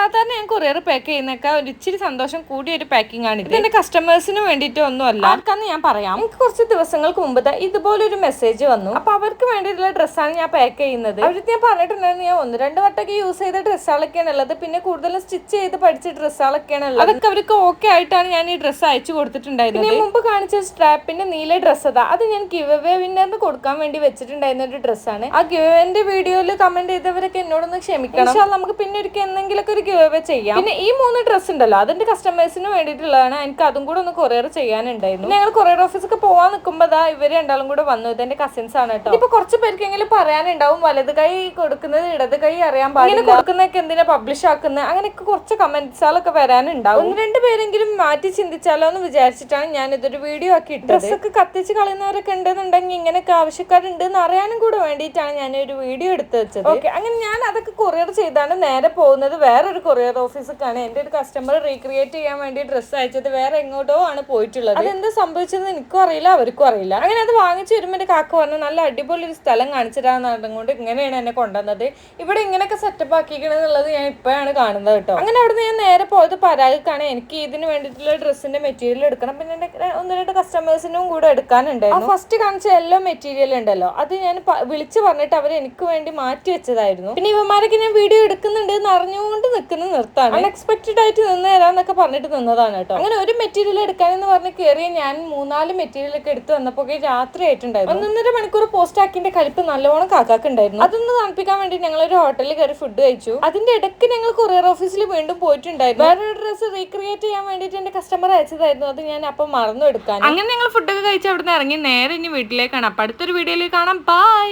സാധാരണ ഞാൻ courier pack ചെയ്യുന്നൊക്കെ ഒരു ഇച്ചിരി സന്തോഷം കൂടിയ ഒരു പാക്കിംഗ് ആണ് ഇത്. എന്റെ കസ്റ്റമേഴ്സിന് വേണ്ടിയിട്ട് ഒന്നും അല്ല, ആർക്കാന്ന് ഞാൻ പറയാം. എനിക്ക് കുറച്ച് ദിവസങ്ങൾക്ക് മുമ്പ് ഇതുപോലൊരു മെസ്സേജ് വന്നു. അപ്പൊ അവർക്ക് വേണ്ടിയിട്ടുള്ള ഡ്രസ്സാണ് ഞാൻ പാക്ക് ചെയ്യുന്നത്. അവർക്ക് ഞാൻ പറഞ്ഞിട്ടുണ്ടായിരുന്നു ഞാൻ 1-2 വട്ടമൊക്കെ യൂസ് ചെയ്ത ഡ്രസ്സുകളൊക്കെയാണ് ഉള്ളത്, പിന്നെ കൂടുതലും സ്റ്റിച്ച് ചെയ്ത് പഠിച്ച ഡ്രസ്സുകളൊക്കെയാണ് ഉള്ളത്. അതൊക്കെ അവർക്ക് ഓക്കെ ആയിട്ടാണ് ഞാൻ ഈ ഡ്രസ്സ് അയച്ചു കൊടുത്തിട്ടുണ്ടായിരുന്നത്. പിന്നെ മുമ്പ് കാണിച്ച സ്ട്രാപ്പിന്റെ നീല ഡ്രസ്സ് അത് ഞാൻ ഗിവ് അവേ വിന്നറിന് കൊടുക്കാൻ വേണ്ടി വെച്ചിട്ടുണ്ടായിരുന്ന ഒരു ഡ്രസ്സാണ്. ആ ഗിവ് അവേന്റെ വീഡിയോയിൽ കമന്റ് ചെയ്തവരൊക്കെ എന്നോടൊന്ന് ക്ഷമിക്കണം. നമുക്ക് പിന്നെ ഒരിക്കൽ എന്തെങ്കിലുമൊക്കെ ഒരു ഗിവ് അവേ ചെയ്യാം. പിന്നെ ഈ 3 ഡ്രസ്സ് ഉണ്ടല്ലോ, അതിന്റെ കസ്റ്റമേഴ്സിന് വേണ്ടിയിട്ടുള്ളതാണ്. എനിക്ക് അതും കൂടെ ഒന്ന് കൊറിയർ ചെയ്യാനുണ്ടായിരുന്നു. ഞങ്ങൾ കൊറിയർ ഓഫീസൊക്കെ പോവാൻ നിൽക്കുമ്പോൾ ഇവര് രണ്ടാളും കൂടെ വന്നു. ഇതെന്റെ കസിൻസ് ആണ് കേട്ടോ. ഇപ്പൊ കുറച്ച് പേർക്കെങ്കിലും പറയാനുണ്ടാവും, വലത് കൈ കൊടുക്കുന്നത് ഇടത് കൈ അറിയാൻ പാടില്ല, കൊടുക്കുന്നതൊക്കെ എന്തിനാ പബ്ലിഷ് ആക്കുന്നത്, അങ്ങനെയൊക്കെ കുറച്ച് കമന്റ്സുകളൊക്കെ വരാനുണ്ടാവും. 1-2 പേരെങ്കിലും മാറ്റി ചിന്തിച്ചാലോ എന്ന് വിചാരിച്ചിട്ടാണ് ഞാൻ ഇതൊരു വീഡിയോ ആക്കി ഇട്ടത്. ഡ്രസ്സൊക്കെ കത്തിച്ച് കളയുന്നവരൊക്കെ ഉണ്ടെന്നുണ്ടെങ്കിൽ ഇങ്ങനെയൊക്കെ ആവശ്യക്കാരുണ്ട് എന്ന് അറിയാനും കൂടെ വേണ്ടിയിട്ടാണ് ഞാൻ ഒരു വീഡിയോ എടുത്ത് വെച്ചത്. ഓക്കെ, അങ്ങനെ ഞാൻ അതൊക്കെ കൊറിയർ ചെയ്താണ് നേരെ പോകുന്നത് വേറൊരു കൊറിയർ ഓഫീസൊക്കെയാണ്. എന്റെ ഒരു കസ്റ്റമർ റീക്രിയേറ്റ് ചെയ്യാൻ വേണ്ടി ഡ്രസ്സ് അയച്ചത് വേറെ എങ്ങോട്ടോ ആണ് പോയിട്ടുള്ളത്. അതെന്താ സംഭവിച്ചത് എനിക്കും അറിയില്ല, അവർക്കും അറിയില്ല. അങ്ങനെ അത് വാങ്ങിച്ചു വരുമ്പോൾ എന്റെ കാക്ക പറഞ്ഞു നല്ല അടിപൊളി ഒരു സ്ഥലം കാണിച്ചിട്ടാന്ന് പറഞ്ഞുകൊണ്ട് ഇങ്ങനെയാണ് എന്നെ കൊണ്ടുവന്നത്. ഇവിടെ ഇങ്ങനെയൊക്കെ സെറ്റപ്പ് ആക്കിക്കണെന്നുള്ളത് ഞാൻ ഇപ്പോഴാണ് കാണുന്നത് കേട്ടോ. അങ്ങനെ അവിടുന്ന് ഞാൻ നേരെ പോയത് പരാഗക്കാണ്. എനിക്ക് ഇതിന് വേണ്ടിയിട്ടുള്ള ഡ്രസ്സിന്റെ മെറ്റീരിയൽ എടുക്കണം, പിന്നെ എന്റെ 1-2 കസ്റ്റമേഴ്സിനും കൂടെ എടുക്കാനുണ്ടായിരുന്നു. ഫസ്റ്റ് കാണിച്ച എല്ലാ മെറ്റീരിയൽ ഉണ്ടല്ലോ, അത് ഞാൻ വിളിച്ചു പറഞ്ഞിട്ട് അവർ എനിക്ക് വേണ്ടി മാറ്റി വെച്ചതായിരുന്നു. പിന്നെ ഇവന്മാരൊക്കെ ഞാൻ വീഡിയോ എടുക്കുന്നുണ്ട് എന്ന് അറിഞ്ഞുകൊണ്ട് നിൽക്കുന്ന നിർത്താണ്. അൺഎക്സ്പെക്ടഡ് ആയിട്ട് നിന്ന് തരാന്നൊക്കെ പറഞ്ഞിട്ട് നിന്നതാണ് കേട്ടോ. അങ്ങനെ ഒരു മെറ്റീരിയൽ എടുക്കാനെന്ന് പറഞ്ഞ് കയറി ഞാൻ 3-4 മെറ്റീരിയൽ ഒക്കെ എടുത്ത് വന്നപ്പോൾ രാത്രി ആയിട്ടുണ്ടായിരുന്നു. 1-1.5 മണിക്കൂർ പോസ്റ്റ് ആക്കിന്റെ കലിപ്പ് നല്ലോണം കാക്കാക്കുണ്ടായിരുന്നു. അതൊന്ന് തണുപ്പിക്കാൻ വേണ്ടി ഞങ്ങൾ ഒരു ഹോട്ടലിൽ കയറി ഫുഡ് കഴിച്ചു. അതിന്റെ ഇടയ്ക്ക് ഞങ്ങൾ കൊറിയർ ഓഫീസിൽ വീണ്ടും പോയിട്ടുണ്ടായിരുന്നു. വേറൊരു ഡ്രസ്സ് റീക്രിയേറ്റ് ചെയ്യാൻ വേണ്ടിയിട്ട് എന്റെ കസ്റ്റമർ അയച്ചതായിരുന്നു, അത് ഞാൻ അപ്പം മറന്നു എടുക്കാൻ. അങ്ങനെ ഞങ്ങൾ ഫുഡൊക്കെ കഴിച്ച് അവിടെ നിന്ന് ഇറങ്ങി നേരെ ഇനി വീട്ടിലേക്കാണ്. അപ്പൊ അടുത്തൊരു വീഡിയോയിൽ കാണാം. ബൈ.